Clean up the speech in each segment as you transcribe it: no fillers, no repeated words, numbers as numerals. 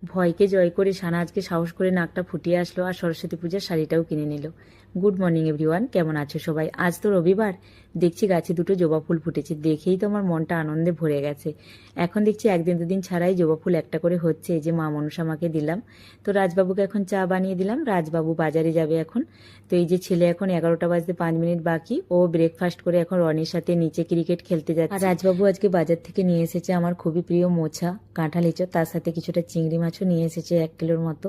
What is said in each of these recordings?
ভয়কে জয় করে সানা আজকে সাহস করে নাকটা ফুটিয়ে আসলো আর সরস্বতী পূজার শাড়িটাও কিনে নিল। গুড মর্নিং এভরিওয়ান, কেমন আছো সবাই? আজ তো রবিবার, দেখছি গাছে দুটো জবা ফুল ফুটেছে, দেখেই তো আমার মনটা আনন্দে ভরে গেছে। এখন দেখছি একদিন দুদিন ছাড়াই জবা ফুল একটা করে হচ্ছে। এই যে মা মনসা মাকে দিলাম, তো রাজবাবুকে এখন চা বানিয়ে দিলাম। রাজবাবু বাজারে যাবে এখন। তো এই যে ছেলে এখন 11টা বাজতে 5 মিনিট বাকি, ও ব্রেকফাস্ট করে এখন রনির সাথে নিচে ক্রিকেট খেলতে যাচ্ছে। আর রাজবাবু আজকে বাজার থেকে নিয়ে এসেছে আমার খুবই প্রিয় মোচা, কাঁঠাল এঁচড়, তার সাথে কিছুটা চিংড়ি মাছও নিয়ে এসেছে 1 কিলোর মতো।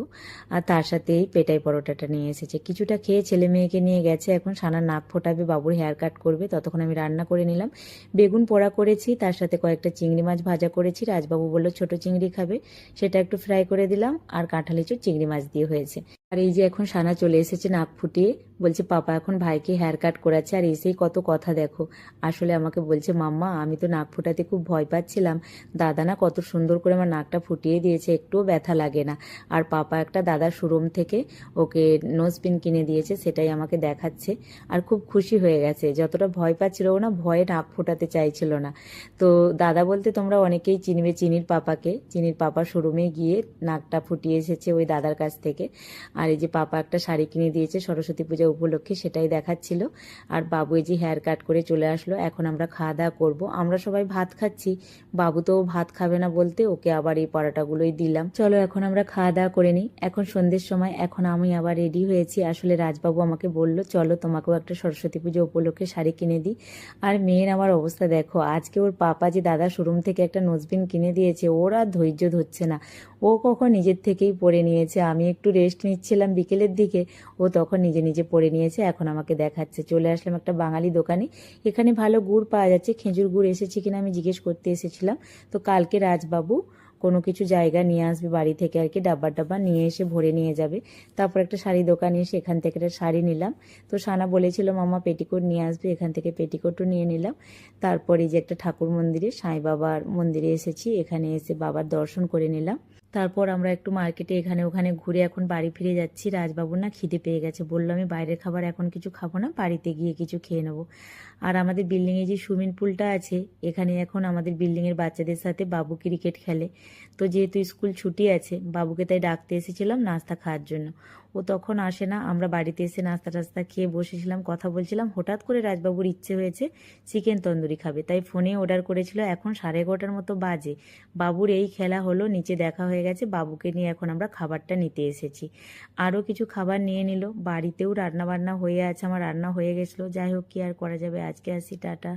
আর তার সাথে এই পেটাই পরোটাটা নিয়ে এসেছে। কিছুটা খেয়ে ছেলে মেয়েকে নিয়ে গেছে, এখন সানা নাক ফোটাবে, বাবুর হেয়ার কাট করবে, ততক্ষণ আমি রান্না করে নিলাম। বেগুন পোড়া করেছি, তার সাথে কয়েকটা চিংড়ি মাছ ভাজা করেছি। রাজবাবু বললো ছোট চিংড়ি খাবে, সেটা একটু ফ্রাই করে দিলাম। আর কাঁঠাল এঁচড় চিংড়ি মাছ দিয়ে হয়েছে। আর এই যে এখন সানা চলে এসেছে নাক ফুটিয়ে, বলছে পাপা এখন ভাইকে হেয়ার কাট করাচ্ছে। আর এসেই কত কথা দেখো, আসলে আমাকে বলছে মাম্মা আমি তো নাক ফুটাতে খুব ভয় পাচ্ছিলাম, দাদা না কত সুন্দর করে আমার নাকটা ফুটিয়ে দিয়েছে, একটুও ব্যথা লাগে না। আর পাপা একটা দাদার শোরুম থেকে ওকে নোজপিন কিনে দিয়েছে, সেটাই আমাকে দেখাচ্ছে। আর খুব খুশি হয়ে গেছে, যতটা ভয় পাচ্ছিল ও না ভয়ে নাক ফোটাতে চাইছিল না। তো দাদা বলতে তোমরা অনেকেই চিনবে চিনির পাপাকে, চিনির পাপার শোরুমে গিয়ে নাকটা ফুটিয়ে এসেছে ওই দাদার কাছ থেকে। আর এই যে পাপা একটা শাড়ি কিনে দিয়েছে সরস্বতী পূজা উপলক্ষে, সেটাই দেখাচ্ছিল। আর বাবু এই যে হেয়ার কাট করে চলে আসলো, এখন আমরা খাওয়া দাওয়া করবো। আমরা সবাই ভাত খাচ্ছি, বাবু তো ভাত খাবে না বলতে ওকে আবার এই পরোটাগুলোই দিলাম। চলো এখন আমরা খাওয়া দাওয়া করে নিই। এখন সন্ধ্যের সময়, এখন আমি আবার রেডি হয়েছি। আসলে রাজবাবু আমাকে বললো চলো তোমাকেও একটা সরস্বতী পুজো উপলক্ষে শাড়ি কিনে দিই। আর মেয়ের আমার অবস্থা দেখো, আজকে ওর পাপা যে দাদা শোরুম থেকে একটা নোজবিন কিনে দিয়েছে, ওর আর ধৈর্য ধরছে না। ও কখন নিজের থেকেই পরে নিয়েছে, আমি একটু রেস্ট নিচ্ছিলাম বিকেলের দিকে, ও তখন নিজে নিজে পরে নিয়েছে। এখন আমাকে দেখাচ্ছে। চলে আসলাম একটা বাঙালি দোকানে, এখানে ভালো গুড় পাওয়া যাচ্ছে। খেজুর গুড় এসেছে কিনা আমি জিজ্ঞেস করতে এসেছিলাম। তো কালকে রাজবাবু কোনো কিছু জায়গা নিয়ে আসবে বাড়ি থেকে আর কি, ডাব্বা ডাব্বা নিয়ে এসে ভরে নিয়ে যাবে। তারপর একটা শাড়ি দোকানে এসে এখান থেকে একটা শাড়ি নিলাম। তো সানা বলেছিল মামা পেটিকোট নিয়ে আসবে, এখান থেকে পেটিকোটও নিয়ে নিলাম। তারপরে যে একটা ঠাকুর মন্দিরে, সাই বাবার মন্দিরে এসেছি, এখানে এসে বাবার দর্শন করে নিলাম। তারপর আমরা একটু মার্কেটে এখানে ওখানে ঘুরে এখন বাড়ি ফিরে যাচ্ছি। রাজবাবুর না খিদে পেয়ে গেছে, বললো আমি বাইরের খাবার এখন কিছু খাবো না, বাড়িতে গিয়ে কিছু খেয়ে নেবো। আর আমাদের বিল্ডিংয়ে যে সুইমিং পুলটা আছে, এখানে এখন আমাদের বিল্ডিংয়ের বাচ্চাদের সাথে বাবু ক্রিকেট খেলে। তো যেহেতু স্কুল ছুটি আছে, বাবুকে তাই ডাকতে এসেছিলাম নাস্তা খাওয়ার জন্য। ও তখন আসে না, আমরা বাড়িতে এসে নাস্তা টাস্তা খেয়ে বসেছিলাম, কথা বলছিলাম। হঠাৎ করে রাজবাবুর ইচ্ছে হয়েছে চিকেন তন্দুরি খাবে, তাই ফোনে অর্ডার করেছিল। এখন 11:30 মতো বাজে, বাবুর এই খেলা হলো, নিচে দেখা হয়ে গেছে। বাবুকে নিয়ে এখন আমরা খাবারটা নিতে এসেছি। আরও কিছু খাবার নিয়ে নিল, বাড়িতেও রান্না বান্না হয়ে আছে, আমার রান্না হয়ে গেছিলো। যাই হোক, কি আর করা যাবে, আজকে আসি, টাটা।